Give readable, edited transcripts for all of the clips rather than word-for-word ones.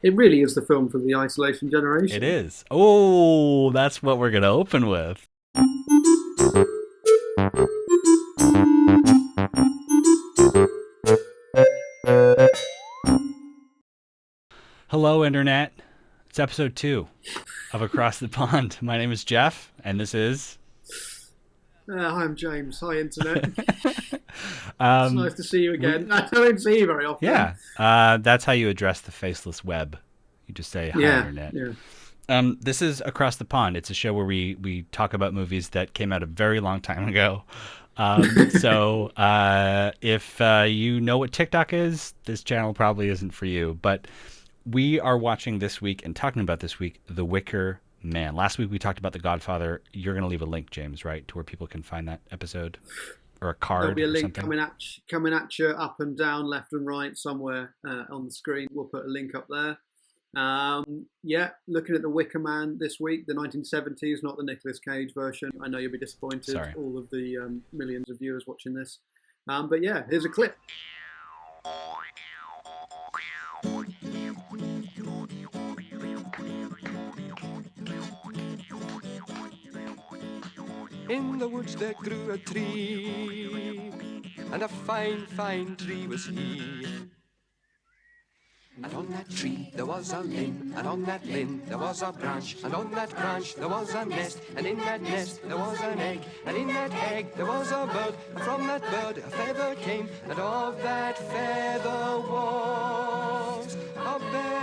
It really is the film for the isolation It generation. is. Oh, that's what we're going to open with. Hello, Internet. It's episode 2 of Across the Pond. My name is Geoff, and this is. Hi, I'm James. Hi, Internet. It's um, nice to see you we, again. I don't see you very often. yeah, that's how you address the faceless web. You just say, hi, Yeah, Internet. yeah. This is Across the Pond. It's a show where we talk about movies that came out a very long time ago. If you know what TikTok is, this channel probably isn't for you. But we are watching this week and talking about this week The Wicker Man. Last week we talked about The Godfather. You're going to leave a link, James, right, to where people can find that episode or a There'll card be a or link something. coming at you up and down, left and right, somewhere on the screen. We'll put a link up there. Yeah, looking at the Wicker Man this week, the 1970s, not the Nicolas Cage version. I know you'll be disappointed, Sorry. all of the millions of viewers watching this. But yeah, here's a clip. In the woods there grew a tree, and a fine, fine tree was he. And on that tree there was a limb, and on that limb there was a branch, and on that branch there was a nest, and in that nest there was an egg, and in that egg there was a bird, and from that bird a feather came, and of that feather was a bed.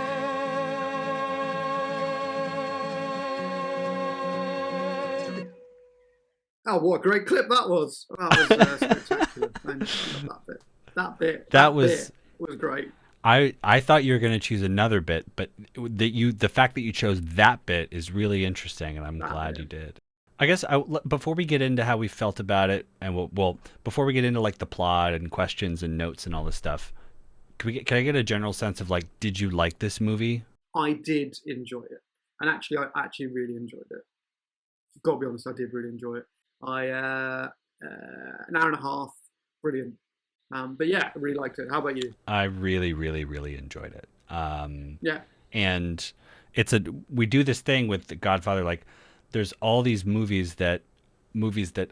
Oh, what a great clip that was! That was spectacular. I love that bit. That bit. That That was. bit was great. I thought you were going to choose another bit, but the fact that you chose that bit is really interesting, and I'm That glad you bit. did. I guess before we get into how we felt about it, and before we get into like the plot and questions and notes and all this stuff, can I get a general sense of like, did you like this movie? I did enjoy it, and actually, I actually really enjoyed it. Got to be honest, I did really enjoy it. An hour and a half, brilliant. But yeah, I really liked it. How about you? I really, really, really enjoyed it. Yeah, And we do this thing with The Godfather. Like, there's all these movies that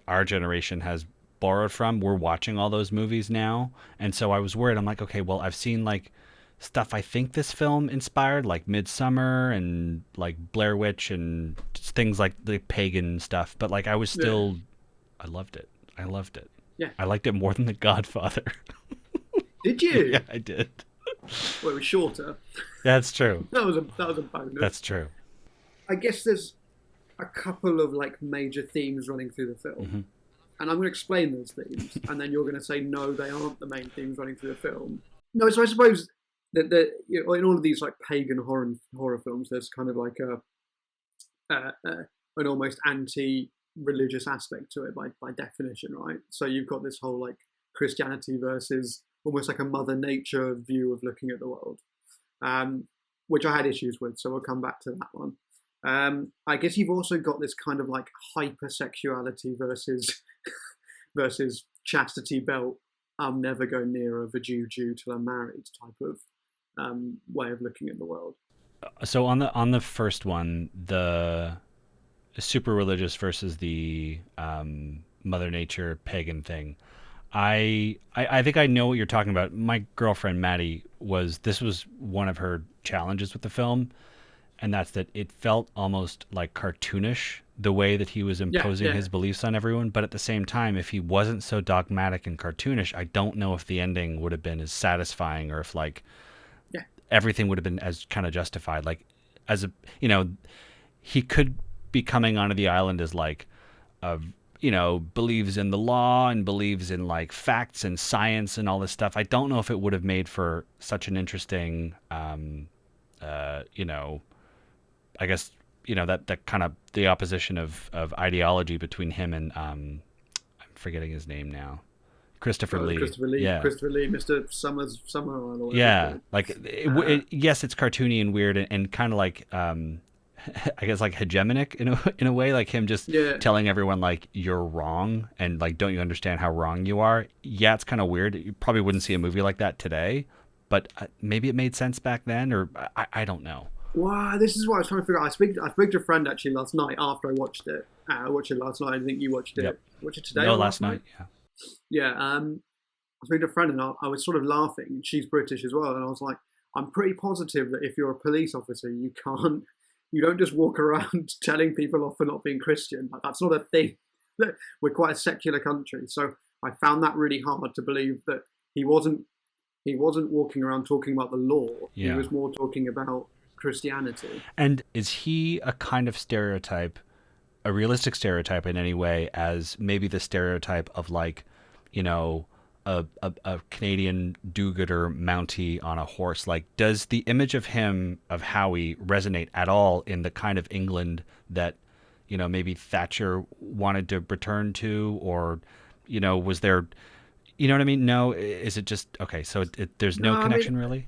our generation has borrowed from. We're watching all those movies now, and so I was worried. I'm like, okay, well, I've seen like stuff I think this film inspired, like Midsummer and like Blair Witch and just things like the pagan stuff. But like, yeah, I loved it. I loved it. yeah. I liked it more than The Godfather. Did Yeah, you? I did. Well, it was shorter. That's true. That was a bonus. That's true. I guess there's a couple of like major themes running through the film, Hmm. and I'm going to explain those themes, and then you're going to say no, they aren't the main themes running through the film. No, so I suppose that in all of these like pagan horror films, there's kind of like an almost anti-religious aspect to it by definition, right? So you've got this whole like Christianity versus almost like a Mother Nature view of looking at the world, um, which I had issues with. So we'll come back to that one. I guess you've also got this kind of like hypersexuality versus versus chastity belt. I'll never go near a Jew till I'm married type of way of looking at the world. So on the first one, the super religious versus the Mother Nature pagan thing. I think I know what you're talking about. My girlfriend Maddie this was one of her challenges with the film, and that's that it felt almost like cartoonish the way that he was Yeah, imposing yeah, his beliefs on everyone. But at the same time, if he wasn't so dogmatic and cartoonish, I don't know if the ending would have been as satisfying, or if like yeah, everything would have been as kind of justified. Like, as a you know, he could be coming onto the island as like a believes in the law and believes in like facts and science and all this stuff. I don't know if it would have made for such an interesting uh you know I guess that kind of the opposition of ideology between him and I'm forgetting his name now. Christopher Lee. Yeah. Christopher Lee, Mr. Summerall, or whatever he's Yeah, called. like Uh, yes, it's cartoony and weird and kind of like I guess like hegemonic in a way, like him just yeah, telling everyone like you're wrong and like don't you understand how wrong you are. Yeah, it's kind of weird. You probably wouldn't see a movie like that today, but maybe it made sense back then, or I don't know. Wow, this is what I was trying to figure out. I spoke to a friend actually last night after I watched it. I watched it last night. I think you watched it. Yep. Watched it today? No, or last night. Yeah. Yeah. I spoke to a friend and I was sort of laughing. She's British as well, and I was like, I'm pretty positive that if you're a police officer, you don't just walk around telling people off for not being Christian. Like, that's not a thing. We're quite a secular country, so I found that really hard to believe that he wasn't walking around talking about the law. Yeah. He was more talking about Christianity. And is he a kind of stereotype, a realistic stereotype in any way, as maybe the stereotype of like, you know, a Canadian do-gooder Mountie on a horse? Like, does the image of him, of Howie, resonate at all in the kind of England that, you know, maybe Thatcher wanted to return to, or, you know, was there, you know what I mean? No, is it just, okay, so there's no connection really?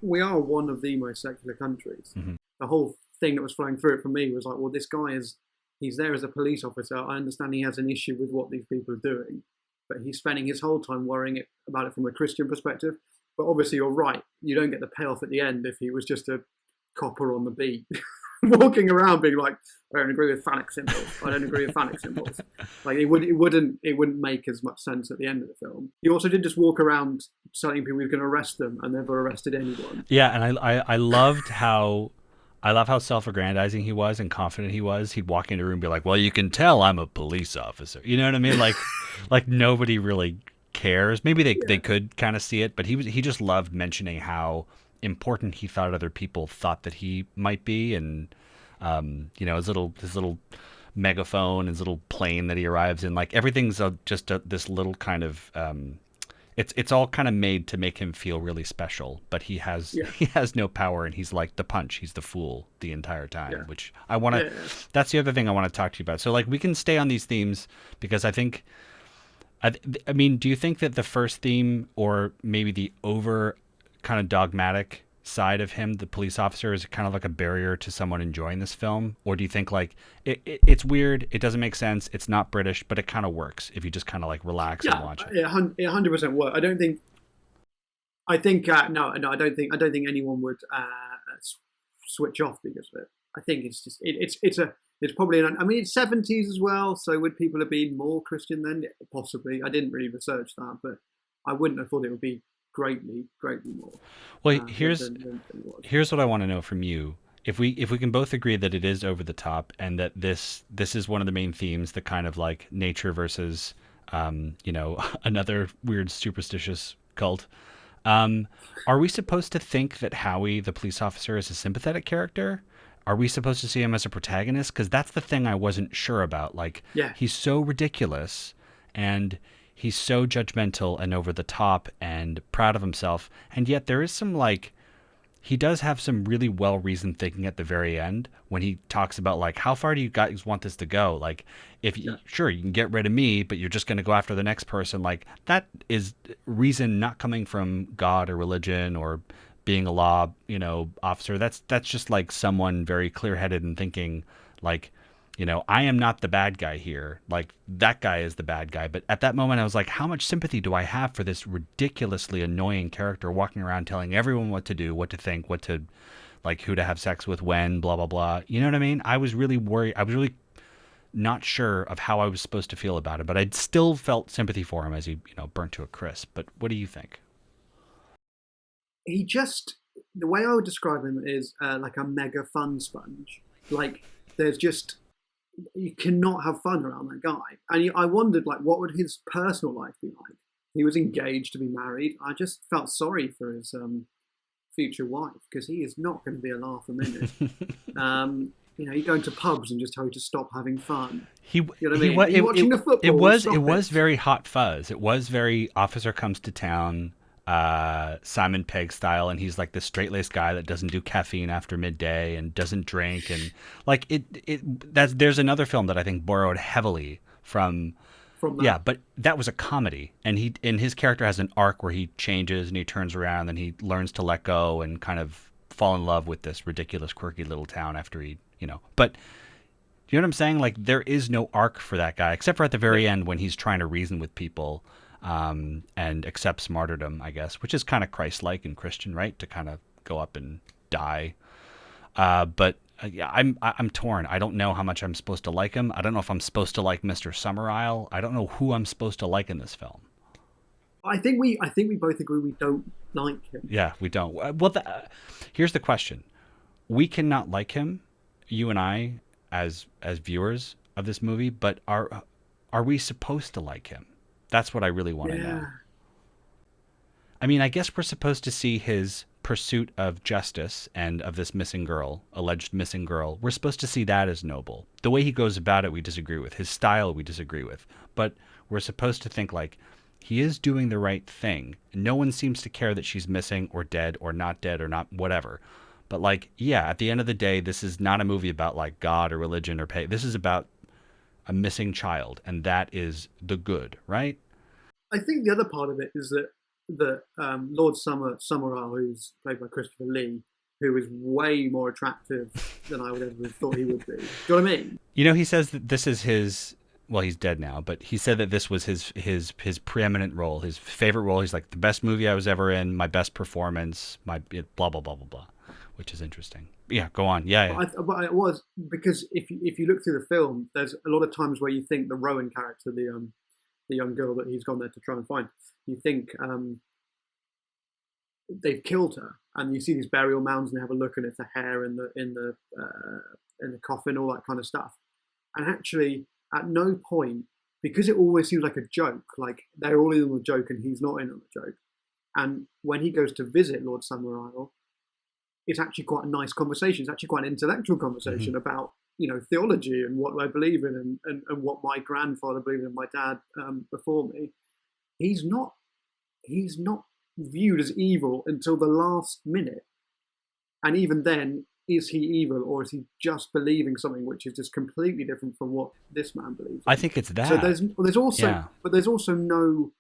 We are one of the most secular countries. Mm-hmm. The whole thing that was flowing through it for me was like, well, this guy he's there as a police officer. I understand he has an issue with what these people are doing, but he's spending his whole time worrying about it from a Christian perspective. But obviously you're right. You don't get the payoff at the end if he was just a copper on the beat walking around being like, I don't agree with phallic symbols. I don't agree with phallic symbols. Like, it wouldn't make as much sense at the end of the film. He also did just walk around telling people he was going to arrest them and never arrested anyone. Yeah, and I loved how self-aggrandizing he was and confident he was. He'd walk into a room and be like, well, you can tell I'm a police officer. You know what I mean? Like nobody really cares. Maybe they could kind of see it, but he just loved mentioning how important he thought other people thought that he might be. And, you know, his little megaphone, his little plane that he arrives in, like everything's this little kind of, it's all kind of made to make him feel really special, but he has no power, and he's like the punch. He's the fool the entire time, which I want to. Yeah. That's the other thing I want to talk to you about. So, like, we can stay on these themes because I think, I mean, do you think that the first theme, or maybe the over kind of dogmatic side of him, the police officer, is kind of like a barrier to someone enjoying this film? Or do you think like it's weird, it doesn't make sense, it's not British, but it kind of works if you just kind of like relax and watch it? It 100% works. I don't think I don't think anyone would switch off because of it. I think it's just it's probably I mean, it's 70s as well, so would people have been more Christian then? Possibly. I didn't really research that, but I wouldn't have thought it would be greatly more. Well, here's what I want to know from you. If we can both agree that it is over the top, and that this is one of the main themes, the kind of like nature versus you know, another weird superstitious cult, are we supposed to think that Howie, the police officer, is a sympathetic character? Are we supposed to see him as a protagonist? Because that's the thing I wasn't sure about. Like, he's so ridiculous, and he's so judgmental and over the top and proud of himself. And yet there is some, like, he does have some really well-reasoned thinking at the very end when he talks about, like, how far do you guys want this to go? Like, sure, you can get rid of me, but you're just going to go after the next person. Like, that is reason not coming from God or religion or being a law, you know, officer. That's just like someone very clear-headed and thinking, like, you know, I am not the bad guy here. Like, that guy is the bad guy. But at that moment, I was like, how much sympathy do I have for this ridiculously annoying character walking around telling everyone what to do, what to think, what to, like, who to have sex with when, blah, blah, blah. You know what I mean? I was really worried. I was really not sure of how I was supposed to feel about it. But I still felt sympathy for him as he, you know, burnt to a crisp. But what do you think? The way I would describe him is like a mega fun sponge. Like, you cannot have fun around that guy. And I wondered, like, what would his personal life be like? He was engaged to be married. I just felt sorry for his future wife, because he is not going to be a laugh a minute. You know, you go into pubs and just tell you to stop having fun. You know what I mean? You're watching the football. It was very Hot Fuzz. It was very officer comes to town, Simon Pegg style, and he's like the straight-laced guy that doesn't do caffeine after midday and doesn't drink, and like there's another film that I think borrowed heavily from that. Yeah, but that was a comedy, and his character has an arc where he changes and he turns around and he learns to let go and kind of fall in love with this ridiculous, quirky little town after he, you know. But you know what I'm saying? Like, there is no arc for that guy except for at the very end when he's trying to reason with people. and accepts martyrdom, I guess, which is kind of Christ-like and Christian, right? To kind of go up and die. But yeah, I'm torn. I don't know how much I'm supposed to like him. I don't know if I'm supposed to like Mr. Summerisle. I don't know who I'm supposed to like in this film. I think we both agree we don't like him. Yeah, we don't. Well, here's the question: we cannot like him, you and I, as viewers of this movie. But are we supposed to like him? That's what I really want to know. I mean, I guess we're supposed to see his pursuit of justice and of this missing girl, alleged missing girl. We're supposed to see that as noble. The way he goes about it, we disagree with. His style, we disagree with. But we're supposed to think like, he is doing the right thing. No one seems to care that she's missing or dead or not whatever. But like, yeah, at the end of the day, this is not a movie about like God or religion or pay. This is about a missing child, and that is the good, right? I think the other part of it is that Lord Summerisle, who's played by Christopher Lee, who is way more attractive than I would ever have thought he would be. Do you know what I mean? You know, he says that this is his. Well, he's dead now, but he said that this was his preeminent role, his favorite role. He's like, the best movie I was ever in, my best performance, my blah blah blah blah blah, which is interesting. Yeah, go on. Yeah. But it was because if you look through the film, there's a lot of times where you think the Rowan character, the young girl that he's gone there to try and find, you think they've killed her, and you see these burial mounds and they have a look, and it's the hair in the coffin, all that kind of stuff, and actually. At no point, because it always seems like a joke, like they're all in on the joke and he's not in on the joke. And when he goes to visit Lord Summerisle, it's actually quite a nice conversation. It's actually quite an intellectual conversation about, theology and what I believe in and what my grandfather believed in, my dad before me. He's not viewed as evil until the last minute. And even then, is he evil, or is he just believing something which is just completely different from what this man believes in? I think it's that. So there's also no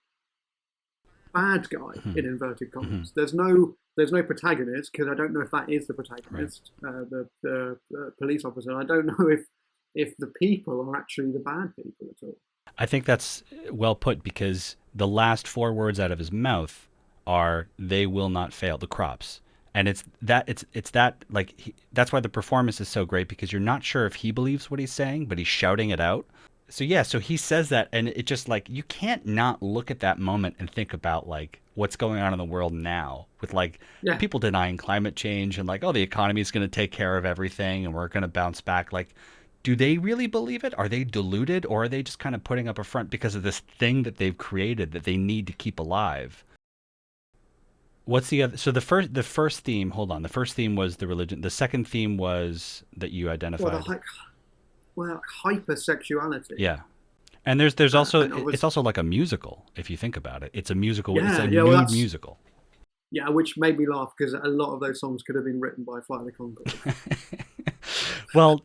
bad guy in inverted commas. There's no protagonist, because I don't know if that is the protagonist, the police officer. I don't know if the people are actually the bad people at all. I think that's well put, because the last 4 words out of his mouth are "they will not fail," the crops. And it's that like that's why the performance is so great, because you're not sure if he believes what he's saying, but he's shouting it out. So yeah, so he says that, and it just like, you can't not look at that moment and think about like what's going on in the world now with like people denying climate change and like, oh, the economy is going to take care of everything and we're going to bounce back. Like, do they really believe it? Are they deluded, or are they just kind of putting up a front because of this thing that they've created that they need to keep alive? What's the other? So the first theme. Hold on. The first theme was the religion. The second theme was that you identified. Hypersexuality. Yeah, and there's also it's also like a musical if you think about it. It's a musical. It's a nude musical. Yeah, which made me laugh, because a lot of those songs could have been written by Flight of the Conchords. Well,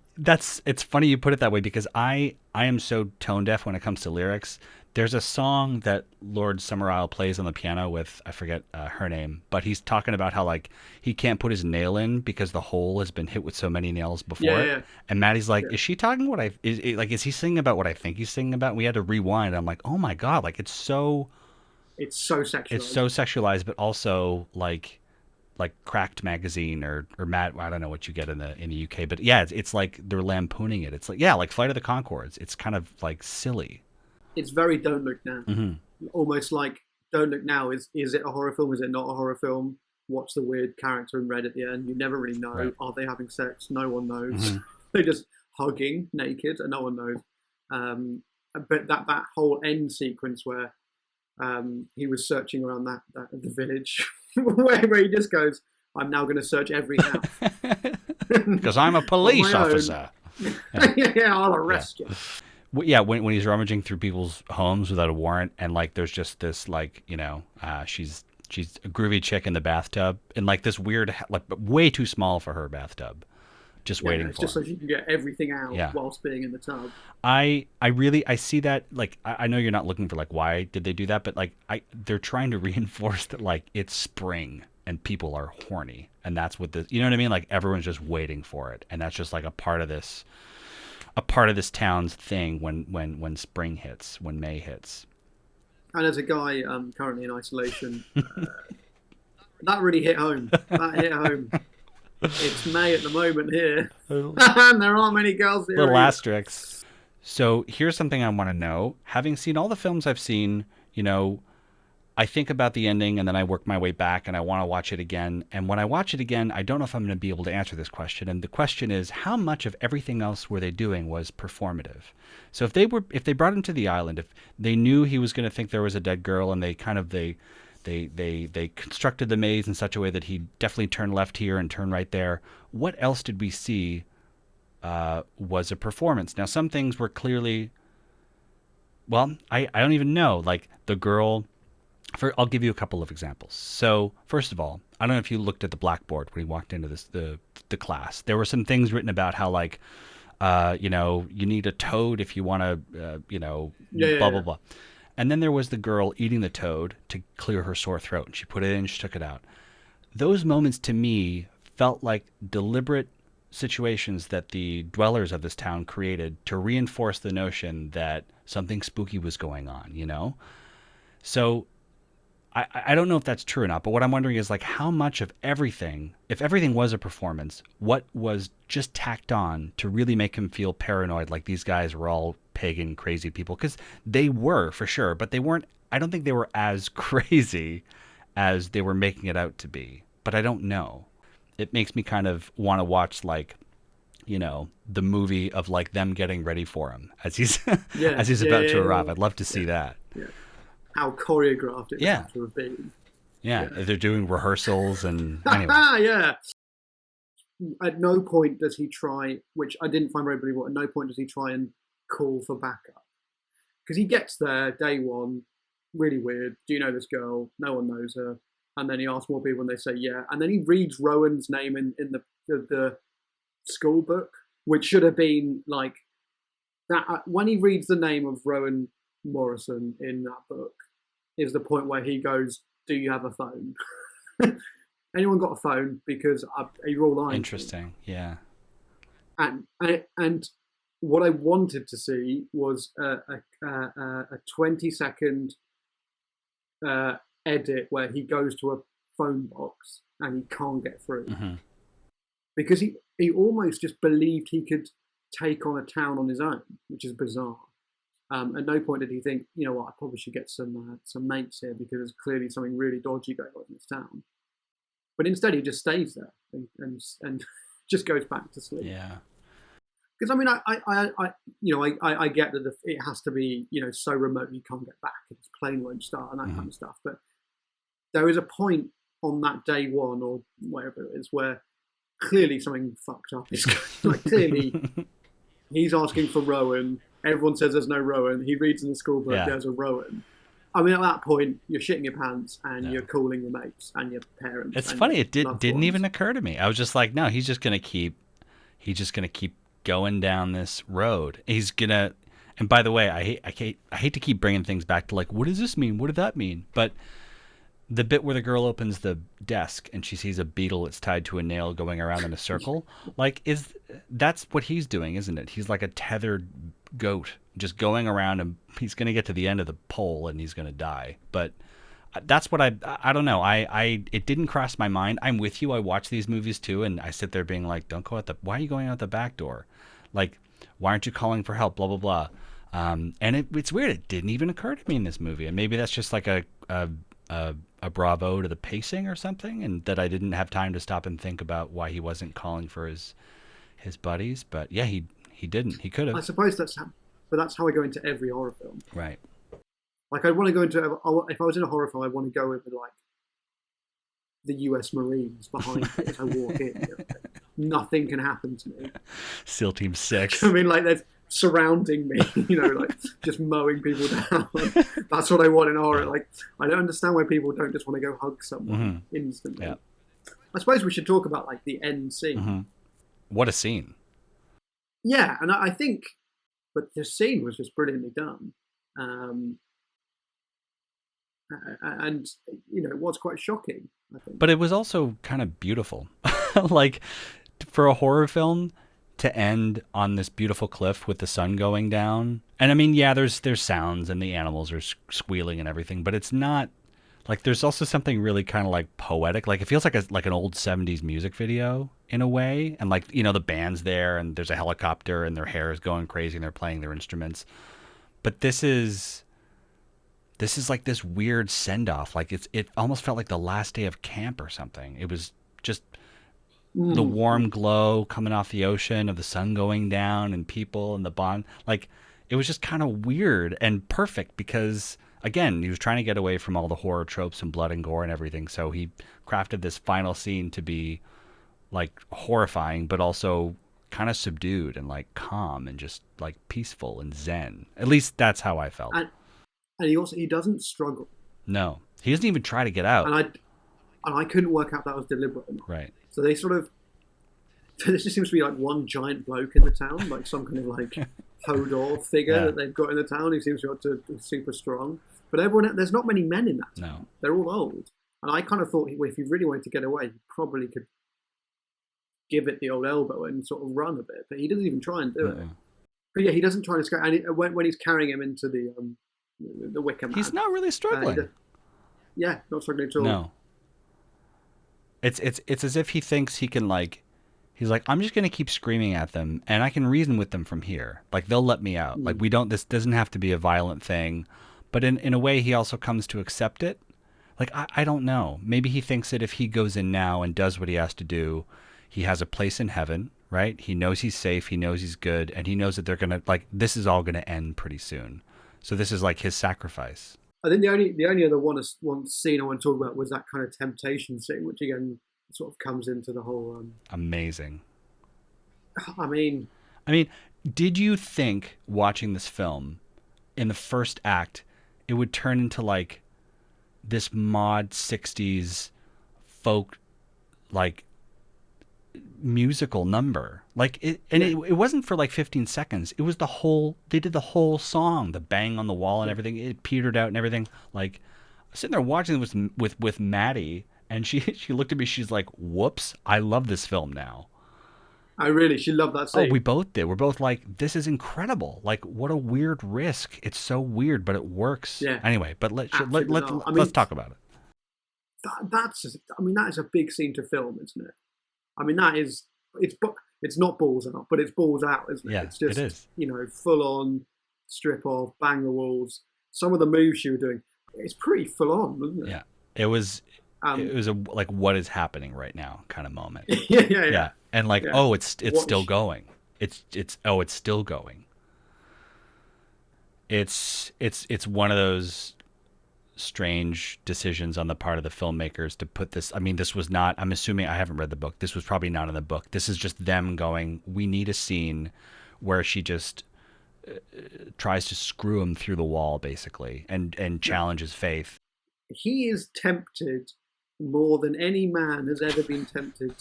it's funny you put it that way, because I am so tone deaf when it comes to lyrics. There's a song that Lord Summerisle plays on the piano with, I forget her name, but he's talking about how like he can't put his nail in because the hole has been hit with so many nails before it. Yeah. And Maddie's like, is she talking is he singing about what I think he's singing about? And we had to rewind. I'm like, oh my God, like it's so sexualized. It's so sexualized, but also like Cracked magazine or Matt, I don't know what you get in the UK, but yeah, it's like they're lampooning it. It's like, yeah, like Flight of the Conchords. It's kind of like silly. It's very Don't Look Now. Mm-hmm. Almost like Don't Look Now. Is it a horror film? Is it not a horror film? What's the weird character in red at the end? You never really know. Right. Are they having sex? No one knows. Mm-hmm. They're just hugging naked and no one knows. But that whole end sequence where he was searching around the village where he just goes, I'm now going to search every house. Because I'm a police officer. Yeah, I'll arrest you. Yeah, when he's rummaging through people's homes without a warrant, and like there's just this like, she's a groovy chick in the bathtub, and like this weird, like way too small for her bathtub, just waiting for just so she can get everything out whilst being in the tub. I see that, like I know you're not looking for like why did they do that, but like they're trying to reinforce that like it's spring and people are horny, and that's what you know what I mean? Like everyone's just waiting for it, and that's just like a part of this town's thing when spring hits, when May hits. And as a guy currently in isolation, that really hit home. That hit home. It's May at the moment here, and there aren't many girls here. Little asterisks. So here's something I want to know. Having seen all the films I've seen, I think about the ending and then I work my way back and I want to watch it again. And when I watch it again, I don't know if I'm going to be able to answer this question. And the question is, how much of everything else were they doing was performative? So if they brought him to the island, if they knew he was going to think there was a dead girl and they constructed the maze in such a way that he definitely turned left here and turned right there, what else did we see was a performance? Now, some things were clearly, well, I don't even know. Like the girl, I'll give you a couple of examples. So first of all, I don't know if you looked at the blackboard when he walked into the class. There were some things written about how like, you need a toad if you want to, blah, blah, blah. And then there was the girl eating the toad to clear her sore throat. And she put it in, she took it out. Those moments to me felt like deliberate situations that the dwellers of this town created to reinforce the notion that something spooky was going on, So I don't know if that's true or not, but what I'm wondering is like how much of everything, if everything was a performance, what was just tacked on to really make him feel paranoid, like these guys were all pagan, crazy people? Because they were, for sure, but they weren't, I don't think they were as crazy as they were making it out to be. But I don't know. It makes me kind of want to watch like, the movie of like them getting ready for him as he's about to arrive. I'd love to see that. Yeah. How choreographed it would have to have been. Yeah, they're doing rehearsals and anyway. Yeah. At no point does he try, which I didn't find very believable, at no point does he try and call for backup. Because he gets there, day one, really weird. Do you know this girl? No one knows her. And then he asks more people and they say, yeah. And then he reads Rowan's name in the school book, which should have been like that. When he reads the name of Rowan Morrison in that book is the point where he goes, do you have a phone? Anyone got a phone? Because you're all lying. Interesting. Yeah. And what I wanted to see was a 20-second edit where he goes to a phone box and he can't get through. Mm-hmm. Because he almost just believed he could take on a town on his own, which is bizarre. At no point did he think, you know what, I probably should get some mates here because there's clearly something really dodgy going on in this town. But instead, he just stays there and just goes back to sleep. Yeah. Because I mean, I get that it has to be so remote you can't get back, and his plane won't start and that kind of stuff. But there is a point on that day one or whatever it is where clearly something fucked up is going. Like clearly, he's asking for Rowan. Everyone says there's no Rowan. He reads in the school book there's a Rowan. I mean, at that point, you're shitting your pants and you're calling your mates and your parents. It's funny. It didn't even occur to me. I was just like, no, he's just gonna keep going down this road. He's gonna. And by the way, I hate to keep bringing things back to like, what does this mean? What did that mean? But the bit where the girl opens the desk and she sees a beetle that's tied to a nail going around in a circle, like that's what he's doing, isn't it? He's like a tethered goat just going around, and he's going to get to the end of the pole and he's going to die. But that's what I don't know. It didn't cross my mind. I'm with you. I watch these movies too, and I sit there being like, why are you going out the back door? Like, why aren't you calling for help? Blah, blah, blah. And it's weird. It didn't even occur to me in this movie. And maybe that's just like a bravo to the pacing or something, and that I didn't have time to stop and think about why he wasn't calling for his buddies. But yeah, he didn't. He could have. I suppose that's how I go into every horror film. Right. Like I want to go into, if I was in a horror film, I want to go with like the US Marines behind me as I walk in. Nothing can happen to me. SEAL Team 6. I mean, like they're surrounding me, like just mowing people down. That's what I want in horror. Like I don't understand why people don't just want to go hug someone instantly. Yeah. I suppose we should talk about like the end scene. Mm-hmm. What a scene. Yeah, and I think, but the scene was just brilliantly done. And it was quite shocking, I think. But it was also kind of beautiful. Like for a horror film, to end on this beautiful cliff with the sun going down. And I mean, yeah, there's sounds and the animals are squealing and everything, but it's not like, there's also something really kind of like poetic. Like it feels like like an old 70s music video in a way. And like, the band's there and there's a helicopter and their hair is going crazy and they're playing their instruments. But this is like this weird send off. Like it almost felt like the last day of camp or something. It was just the warm glow coming off the ocean of the sun going down and people and the bond. Like it was just kind of weird and perfect because, again, he was trying to get away from all the horror tropes and blood and gore and everything. So he crafted this final scene to be like horrifying, but also kind of subdued and like calm and just like peaceful and zen. At least that's how I felt. And he doesn't struggle. No, he doesn't even try to get out. And I couldn't work out that was deliberate. Right. So they sort of, there just seems to be like one giant bloke in the town, like some kind of like Hodor figure that they've got in the town who seems to be super strong. But everyone, there's not many men in that town. No. They're all old. And I kind of thought, if he really wanted to get away, he probably could give it the old elbow and sort of run a bit. But he doesn't even try and do it. But yeah, he doesn't try to scare. And when he's carrying him into the Wicker Man, he's not really struggling. Not struggling at all. No. It's as if he thinks he can he's like, I'm just going to keep screaming at them and I can reason with them from here. Like they'll let me out. Like this doesn't have to be a violent thing. But in a way he also comes to accept it. Like, I don't know. Maybe he thinks that if he goes in now and does what he has to do, he has a place in heaven, right? He knows he's safe. He knows he's good. And he knows that they're going to this is all going to end pretty soon. So this is like his sacrifice. I think the only other one scene I want to talk about was that kind of temptation scene, which again sort of comes into the whole. Amazing. I mean, did you think watching this film in the first act it would turn into like this mod 60s folk musical number? It wasn't for like 15 seconds. It was they did the whole song, the bang on the wall and everything. It petered out and everything. Like, I'm sitting there watching this with Maddie, and she looked at me, she's like, whoops, I love this film now. She loved that scene. Oh, we both did. We're both like, this is incredible. Like, what a weird risk. It's so weird, but it works. Yeah. Anyway, but let's talk about it. That is a big scene to film, isn't it? I mean, it's not balls out, but it's balls out, isn't it? Yeah, it's just, it is. Full on, strip off, bang the walls. Some of the moves you were doing, it's pretty full on, wasn't it? Yeah, it was a like, what is happening right now kind of moment. Yeah. And like, oh, it's still going. It's still going. It's one of those strange decisions on the part of the filmmakers to put this. I mean, this was not, I'm assuming, I haven't read the book, this was probably not in the book. This is just them going, we need a scene where she just tries to screw him through the wall, basically, and challenges faith. He is tempted more than any man has ever been tempted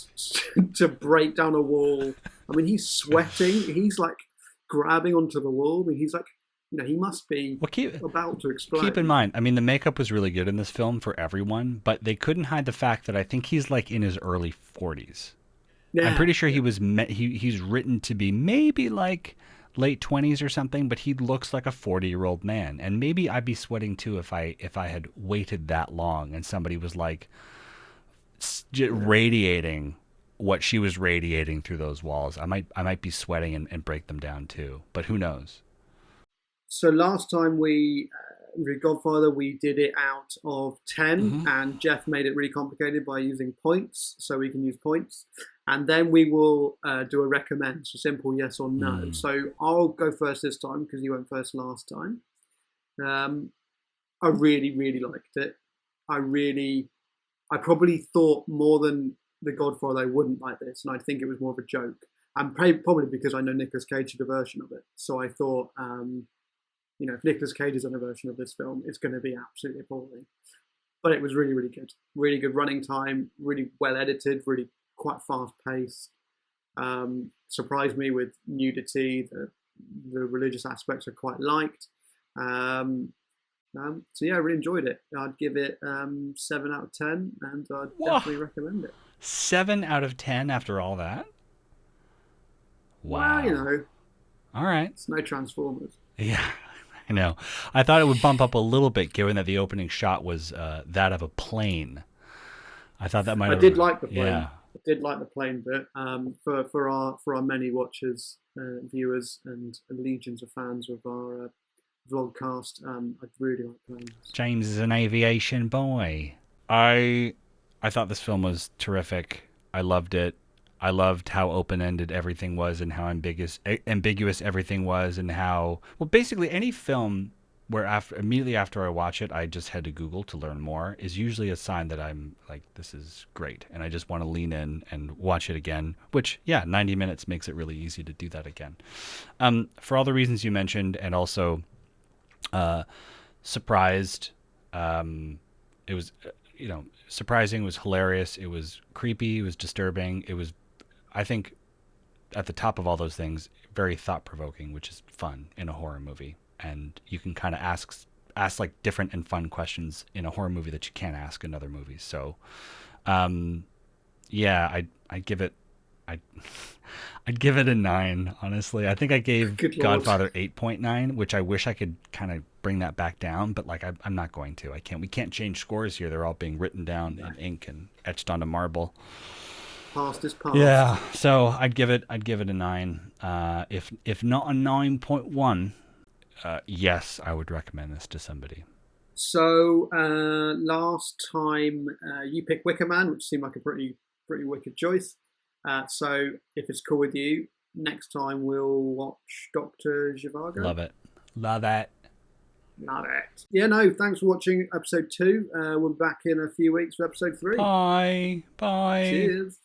to break down a wall. I mean, he's sweating, he's like grabbing onto the wall. I mean, he's like, he must be about to explode. Keep in mind, I mean, the makeup was really good in this film for everyone, but they couldn't hide the fact that I think he's like in his early 40s. Yeah. I'm pretty sure he's written to be maybe like late 20s or something, but he looks like a 40-year-old man. And maybe I'd be sweating too if I had waited that long and somebody was like radiating what she was radiating through those walls. I might be sweating and break them down too, but who knows? So last time we read Godfather, we did it out of 10, and Geoff made it really complicated by using points, so we can use points. And then we will do a recommend, so simple yes or no. So I'll go first this time because you went first last time. I really, really liked it. I probably thought more than The Godfather I wouldn't like this, and I think it was more of a joke. And probably because I know Nicolas Cage did a version of it. So I thought... if Nicolas Cage is on a version of this film, it's going to be absolutely appalling. But it was really, really good. Really good running time, really well edited, really quite fast paced. Surprised me with nudity. The religious aspects are quite liked. So yeah, I really enjoyed it. I'd give it 7 out of 10, and I'd definitely recommend it. 7 out of 10 after all that? Wow. Well, All right. it's no Transformers. Yeah, I know. I thought it would bump up a little bit, given that the opening shot was that of a plane. I thought that might have. I did like the plane. Yeah. I did like the plane bit. For our many watchers, viewers, and legions of fans of our vlogcast, I really like planes. James is an aviation boy. I thought this film was terrific. I loved it. I loved how open-ended everything was and how ambiguous everything was, and how, well, basically any film where immediately after I watch it, I just head to Google to learn more is usually a sign that I'm like, this is great, and I just want to lean in and watch it again, which, yeah, 90 minutes makes it really easy to do that again. For all the reasons you mentioned, and also surprised, it was, surprising, it was hilarious, it was creepy, it was disturbing, it was, I think, at the top of all those things, very thought-provoking, which is fun in a horror movie. And you can kind of ask like different and fun questions in a horror movie that you can't ask in other movies. So, yeah, I'd give it a 9. Honestly, I think I gave Godfather 8.9, which I wish I could kind of bring that back down, but like I'm not going to. We can't change scores here. They're all being written down in ink and etched onto marble. Past is past. Yeah, so I'd give it a 9. If not a 9.1. Yes, I would recommend this to somebody. So last time you picked Wicker Man, which seemed like a pretty wicked choice. So if it's cool with you, next time we'll watch Dr. Zhivago. Love it. Love it. Love it. Yeah, no, thanks for watching episode 2. We're back in a few weeks for episode 3. Bye. Bye. Cheers.